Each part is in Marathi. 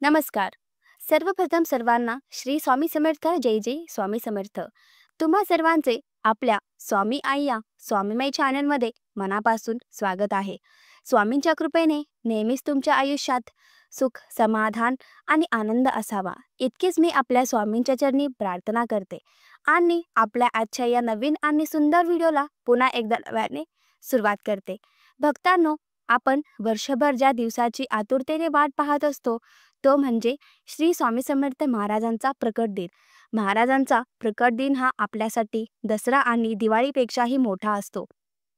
नमस्कार. सर्वप्रथम सर्वांना श्री स्वामी समर्थ. जय जय स्वामी समर्थ. तुम्हा सर्वांचे आपल्या स्वामी आई या स्वामीमय चॅनलमध्ये मनापासून स्वागत आहे. स्वामींच्या कृपेने नेहमीच तुमच्या आयुष्यात सुख, समाधान आणि आनंद असावा इतकीच मी आपल्या स्वामींच्या चरणी प्रार्थना करते. आणि आपल्या आजच्या या नवीन आणि सुंदर व्हिडिओला पुन्हा एकदा नव्याने सुरुवात करते. भक्तांनो, आपण वर्षभर ज्या दिवसाची आतुरतेने वाट पाहत असतो तो म्हणजे श्री स्वामी समर्थ महाराजांचा प्रकट दिन. महाराजांचा प्रकट दिन हा आपल्यासाठी दसरा आणि दिवाळीपेक्षाही मोठा असतो.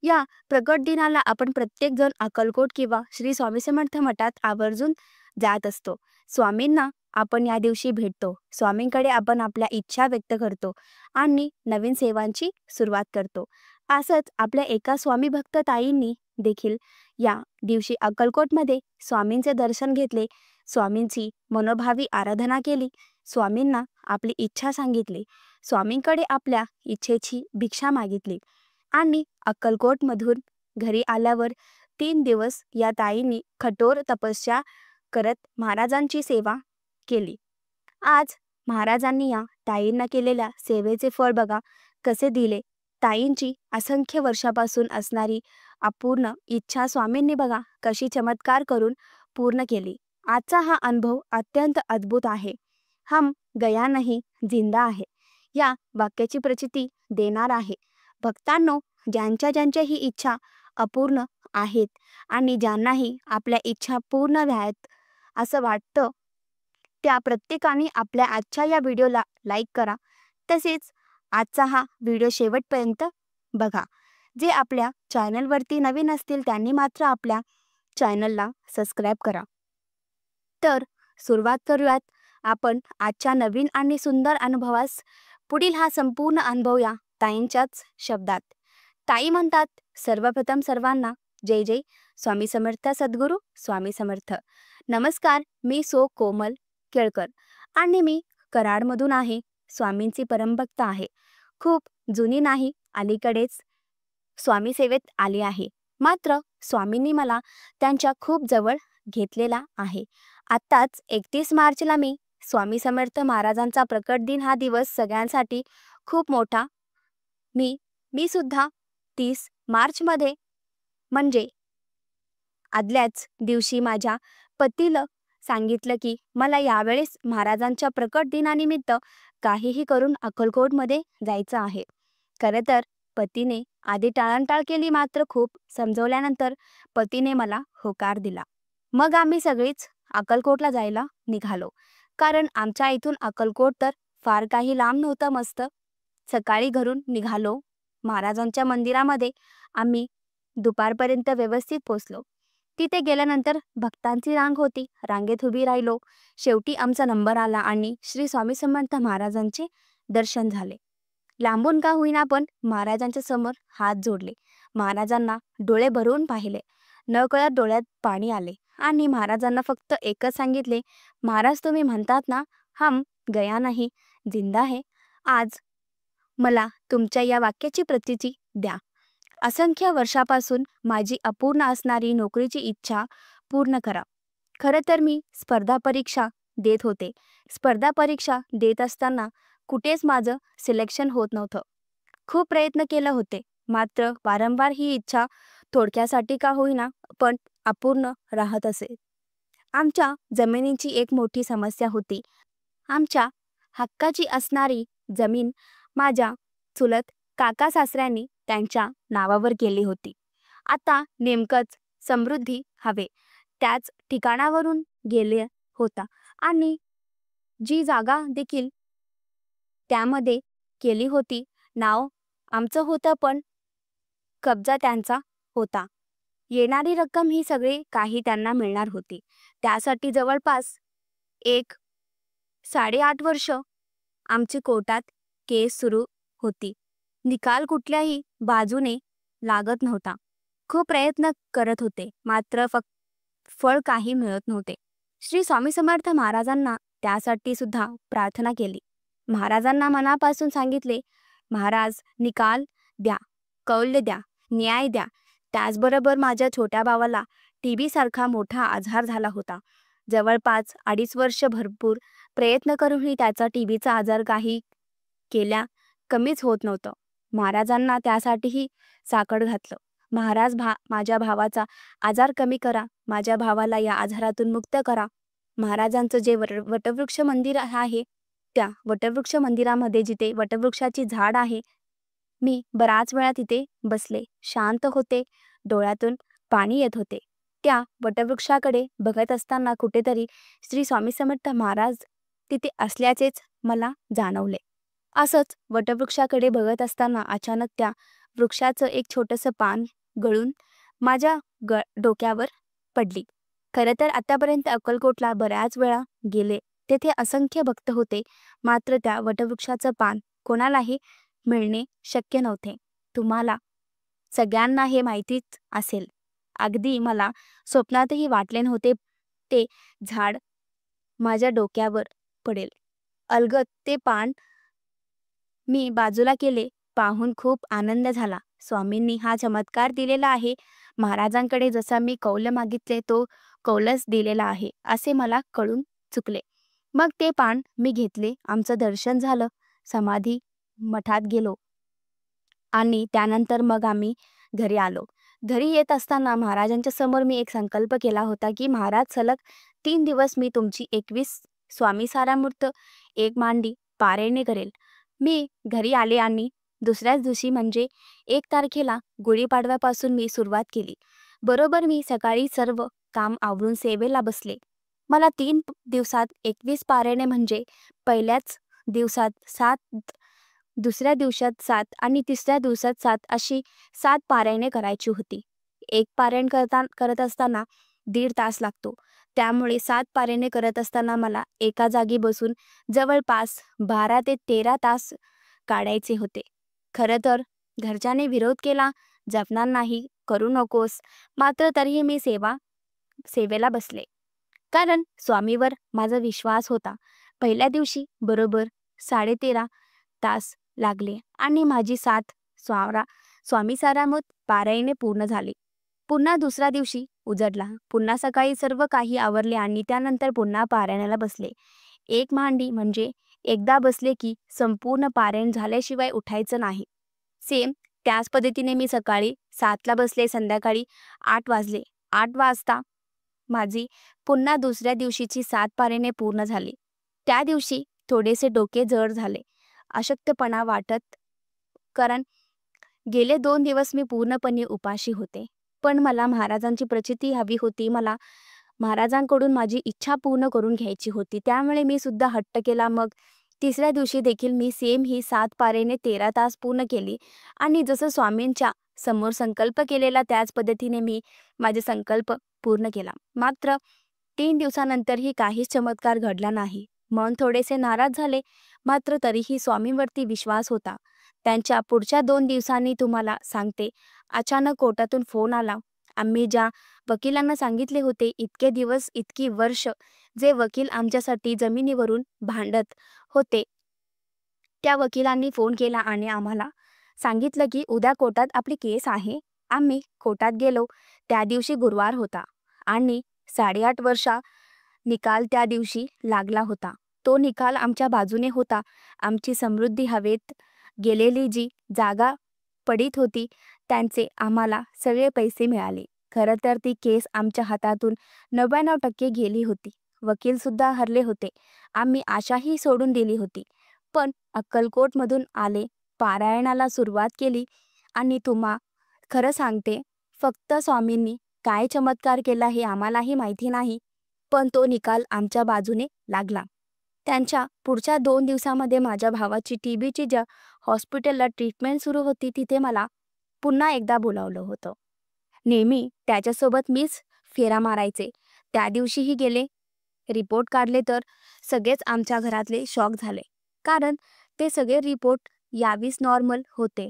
या प्रकट दिनाला आपण प्रत्येक जण अक्कलकोट किंवा श्री स्वामी समर्थ मठात आवर्जून जात असतो. स्वामींना आपण या दिवशी भेटतो. स्वामींकडे आपण आपल्या इच्छा व्यक्त करतो आणि नवीन सेवांची सुरुवात करतो. असंच आपल्या एका स्वामी भक्त ताईंनी देखील या दिवशी अक्कलकोटमध्ये स्वामींचे दर्शन घेतले, स्वामींची मनोभावी आराधना केली, स्वामींना आपली इच्छा सांगितली, स्वामींकडे आपल्या इच्छेची भिक्षा मागितली आणि अक्कलकोटमधून घरी आल्यावर 3 दिवस या ताईंनी कठोर तपस्या करत महाराजांची सेवा केली. आज महाराजांनी या ताईंना केलेल्या सेवेचे फळ बघा कसे दिले. ताईंची असंख्य वर्षापासून असणारी अपूर्ण इच्छा स्वामींनी बघा कशी चमत्कार करून पूर्ण केली. आजचा हा अनुभव अत्यंत अद्भुत आहे. हम गया नहीं, जिंदा आहे या वाक्याची प्रचिती देणार आहे. भक्तांनो, ज्यांच्या ही इच्छा अपूर्ण आहेत आणि ज्यांनाही आपल्या इच्छा पूर्ण व्हाव्यात असं वाटतं, त्या प्रत्येकाने आपल्या आजच्या या व्हिडिओला लाईक करा. तसेच आजचा हा व्हिडिओ शेवटपर्यंत बघा. जे आपल्या चॅनलवरती नवीन असतील त्यांनी मात्र आपल्या चॅनलला सबस्क्राईब करा. तर सुरुवात करूयात आपण आजच्या नवीन आणि सुंदर अनुभवास. पुढील हा संपूर्ण अनुभव या ताईंच्याच शब्दात. ताई म्हणतात, सर्वप्रथम सर्वांना जय जय स्वामी समर्थ. सद्गुरू स्वामी समर्थ. नमस्कार, मी सो कोमल केळकर आणि मी कराडमधून आहे. स्वामींची परमभक्त आहे. खूप जुनी नाही, अलीकडेच स्वामी सेवेत आली आहे. मात्र स्वामींनी मला त्यांच्या खूप जवळ घेतलेला आहे. आत्ताच 31 मार्चला मी स्वामी समर्थ महाराजांचा प्रकट दिन हा दिवस सगळ्यांसाठी खूप मोठा. मी सुद्धा 30 मार्चमध्ये म्हणजे आदल्याच दिवशी माझ्या पतीला सांगितलं की मला यावेळेस महाराजांच्या प्रकट दिनानिमित्त काहीही करून अक्कलकोटमध्ये जायचं आहे. खरं तर पतीने आधी टाळाटाळ केली, मात्र खूप समजवल्यानंतर पतीने मला होकार दिला. मग आम्ही सगळीच अक्कलकोटला जायला निघालो. कारण आमच्या इथून अक्कलकोट तर फार काही लांब नव्हतं. मस्त सकाळी घरून निघालो. महाराजांच्या मंदिरामध्ये आम्ही दुपारपर्यंत व्यवस्थित पोचलो. तिथे गेल्यानंतर भक्तांची रांग होती. रांगेत उभी राहिलो. शेवटी आमचा नंबर आला आणि श्री स्वामी समर्थ महाराजांचे दर्शन झाले. लांबून का होईना पण महाराजांच्या समोर हात जोडले. महाराजांना डोळे भरून पाहिले. नकळत डोळ्यात पाणी आले आणि महाराजांना फक्त एकच सांगितले, महाराज तुम्ही म्हणतात ना हम गया नाही, जिंदा है. आज मला तुमच्या या वाक्याची प्रचिती द्या. असंख्य वर्षापासून माझी अपूर्ण असणारी नोकरीची इच्छा पूर्ण करा. खरं तर मी स्पर्धा परीक्षा देत होते. स्पर्धा परीक्षा देत असताना कुठेच माझं सिलेक्शन होत नव्हतं. खूप प्रयत्न केले होते, मात्र वारंवार ही इच्छा थोडक्यासाठी का होईना पण अपूर्ण राहत असे. आमच्या जमिनीची एक मोठी समस्या होती. आमच्या हक्काची असणारी जमीन माझ्या चुलत काका सासऱ्यांनी त्यांच्या नावावर केली होती. आता नेमकंच समृद्धी हवे त्याच ठिकाणावरून गेले होता आणि जी जागा देखील त्यामध्ये केली होती, नाव आमचं होतं पण कब्जा त्यांचा होता. येणारी रक्कम ही सगळी काही त्यांना मिळणार होती. त्यासाठी जवळपास 1.5 वर्ष आमची कोर्टात केस सुरू होती. निकाल कुठल्याही बाजूने लागत नव्हता. खूप प्रयत्न करत होते, मात्र फळ काही मिळत नव्हते. श्री स्वामी समर्थ महाराजांना त्यासाठी सुद्धा प्रार्थना केली. महाराजांना मनापासून सांगितले, महाराज निकाल द्या, कौल्य द्या, न्याय द्या. त्याचबरोबर माझ्या छोट्या भावाला TB सारखा मोठा आजार झाला होता. जवळपास 2.5 वर्ष भरपूर प्रयत्न करूनही त्याचा टीबीचा आजार काही केल्या कमीच होत नव्हतं. महाराजांना त्यासाठीही साकड घातलं. महाराज माझ्या भावाचा आजार कमी करा, माझ्या भावाला या आजारातून मुक्त करा. महाराजांचं जे वटवृक्ष मंदिर आहे, त्या वटवृक्ष मंदिरामध्ये जिथे वटवृक्षाची झाड आहे, मी बराच वेळा तिथे बसले. शांत होते, डोळ्यातून पाणी येत होते. त्या वटवृक्षाकडे बघत असताना कुठेतरी श्री स्वामी समर्थ महाराज तिथे असल्याचेच मला जाणवले. असंच वटवृक्षाकडे बघत असताना अचानक त्या वृक्षाचं एक छोटंसं पान गळून माझ्या डोक्यावर पडली. खरं तर आतापर्यंत अक्कलकोटला बऱ्याच वेळा गेले. तेथे असंख्य भक्त होते, मात्र त्या वटवृक्षाचं पान कोणालाही मिळणे शक्य नव्हते. तुम्हाला सगळ्यांना हे माहितीच असेल. अगदी मला स्वप्नातही वाटले नव्हते ते झाड माझ्या डोक्यावर पडेल. अलगद ते पान मी बाजूला केले. पाहून खूप आनंद झाला. स्वामींनी हा चमत्कार दिलेला आहे. महाराजांकडे जसा मी कौल मागितले तो कौलच दिलेला आहे असे मला कळून चुकले. मग ते पान मी घेतले. आमचं दर्शन झालं. समाधी मठात गेलो आणि त्यानंतर मग आम्ही घरी आलो. घरी येत असताना महाराजांच्या समोर मी एक संकल्प केला होता की महाराज, सलग 3 दिवस मी तुमची 21 स्वामी सारामूर्त एक मांडी पारायणे करेल. मी घरी आले आणि दुसऱ्याच दिवशी म्हणजे 1 तारखेला गुढीपाडव्यापासून मी सुरुवात केली. बरोबर मी सकाळी सर्व काम आवरून सेवेला बसले. मला 3 दिवसात 21 पारायणे म्हणजे पहिल्याच दिवसात 7, दुसऱ्या दिवसात 7 आणि तिसऱ्या दिवसात 7 अशी 7 पारायणे करायची होती. एक पारायण करत असताना 1.5 तास लागतो. त्यामुळे 7 पारायणे करत असताना मला एका जागी बसून जवळपास 12 ते 13 तास काढायचे होते. खरं तर घरच्याने विरोध केला, जपणार नाही, करू नकोस. मात्र तरीही मी सेवेला बसले, कारण स्वामीवर माझा विश्वास होता. पहिल्या दिवशी बरोबर 13.5 तास लागले आणि माझी 7 स्वामी सारामृत पारायणे पूर्ण झाली. पुन्हा दुसऱ्या दिवशी उजडला. पुन्हा सकाळी सर्व काही आवरले आणि त्यानंतर पुन्हा पारायणाला बसले. एक मांडी म्हणजे एकदा बसले की संपूर्ण पारायण झाल्याशिवाय उठायचं नाही. सेम त्याच पद्धतीने मी सकाळी 7ला बसले, संध्याकाळी 8 वाजले. 8 वाजता माझी पुन्हा दुसऱ्या दिवशीची 7 पारायणे पूर्ण झाली. त्या दिवशी थोडेसे डोके जड झाले, अशक्तपणा वाटत, कारण गेले 2 दिवस मी पूर्णपणे उपाशी होते. पण मला महाराजांची प्रचिती हवी होती. मला महाराजांकडून माझी इच्छा पूर्ण करून घ्यायची होती. त्यामुळे मी सुद्धा हट्ट केला. मग तिसऱ्या दिवशी देखील मी सेम ही 7 पारायणे 13 तास पूर्ण केली आणि जसं स्वामींच्या समोर संकल्प केलेला त्याच पद्धतीने मी माझे संकल्प पूर्ण केला. मात्र 3 दिवसानंतरही काहीच चमत्कार घडला नाही. मन थोडेसे नाराज झाले, मात्र तरीही स्वामींवरती विश्वास होता. त्यांच्या पुढच्या 2 दिवसांनी तुम्हाला सांगते, अचानक कोर्टातून फोन आला. आम्ही ज्या वकिलांना सांगितले होते, इतके दिवस, इतकी वर्ष जे वकील आमच्यासाठी जमिनीवरून भांडत होते, त्या वकिलांनी फोन केला आणि आम्हाला सांगितलं की उद्या कोर्टात आपली केस आहे. आम्ही कोर्टात गेलो. त्या दिवशी गुरुवार होता आणि 8.5 वर्षा निकाल त्या दिवशी लागला होता. तो निकाल आमच्या बाजूने होता. आमची समृद्धी हवेत गेलेली जी जागा पडीत होती, त्यांचे आम्हाला सगळे पैसे मिळाले. खरं तर ती केस आमच्या हातातून 99% गेली होती. वकीलसुद्धा हरले होते. आम्ही आशाही सोडून दिली होती. पण अक्कलकोटमधून आले, पारायणाला सुरुवात केली आणि तुम्हा खरं सांगते, फक्त स्वामींनी काय चमत्कार केला हे आम्हालाही माहिती नाही, पण तो निकाल आमच्या बाजूने लागला. त्यांच्या पुढच्या 2 दिवसामध्ये माझ्या भावाची टीबीची ज्या हॉस्पिटलला ट्रीटमेंट सुरू होती, तिथे मला पुन्हा एकदा बोलावलं होतं. नेहमी त्याच्यासोबत मीच फेरा मारायचे. त्या दिवशीही गेले, रिपोर्ट काढले तर सगळेच आमच्या घरातले शॉक झाले, कारण ते सगळे रिपोर्ट यावीस नॉर्मल होते.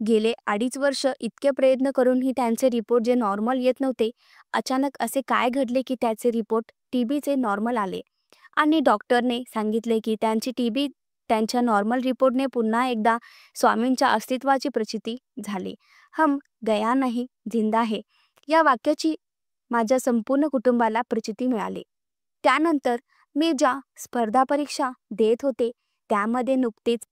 गेले 2.5 वर्ष इतके प्रयत्न करूनही त्यांचे रिपोर्ट जे नॉर्मल येत नव्हते, अचानक असे काय घडले की त्याचे रिपोर्ट टीबीचे नॉर्मल आले आणि डॉक्टरने सांगितले की त्यांची टीबी त्यांच्या नॉर्मल रिपोर्टने पुन्हा एकदा स्वामींच्या अस्तित्वाची प्रचिती झाली. हम गया नाही, जिंदा है या वाक्याची माझ्या संपूर्ण कुटुंबाला प्रचिती मिळाली. त्यानंतर मी ज्या स्पर्धा परीक्षा देत होते त्यामध्ये नुकतेच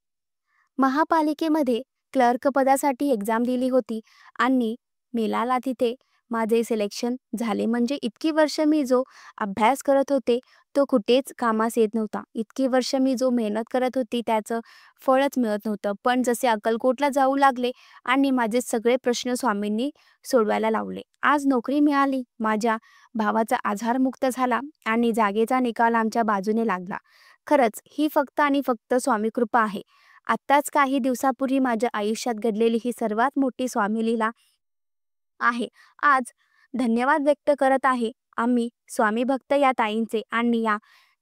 महापालिकेमध्ये क्लर्क पदासाठी एक्झाम दिली होती आणि मिळाला तिथे माझे सिलेक्शन झाले. म्हणजे इतकी वर्ष मी जो अभ्यास करत होते तो कुठेच कामास येत नव्हता. इतकी वर्ष मी जो मेहनत करत होती त्याचं फळच मिळत नव्हतं. पण जसे अक्कलकोटला जाऊ लागले आणि माझे सगळे प्रश्न स्वामींनी सोडवायला लावले. आज नोकरी मिळाली, माझ्या भावाचा आजारमुक्त झाला आणि जागेचा निकाल आमच्या बाजूने लागला. खरंच ही फक्त आणि फक्त स्वामी कृपा आहे. आत्ताच काही दिवसापूर्वी माझ्या आयुष्यात घडलेली ही सर्वात मोठी स्वामी लीला आहे. आज धन्यवाद व्यक्त करत आहे आम्ही स्वामी भक्त या ताईंचे आणि या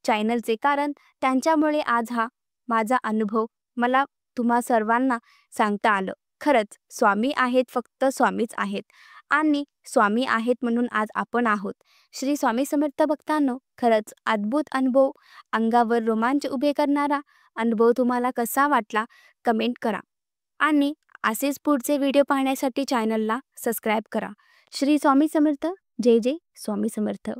चॅनलचे, कारण त्यांच्यामुळे आज हा माझा अनुभव मला तुम्हा सर्वांना सांगता आलं. खरंच स्वामी आहेत, फक्त स्वामीच आहेत आणि स्वामी आहेत म्हणून आज आपण आहोत. श्री स्वामी समर्थ भक्तांनो, खरंच अद्भुत अनुभव, अंगावर रोमांच उभे करणारा अनुभव तुम्हाला कसा वाटला कमेंट करा आणि असेच पुढचे व्हिडिओ पाहण्यासाठी चॅनलला सबस्क्राईब करा. श्री स्वामी समर्थ. जय जय स्वामी समर्थ.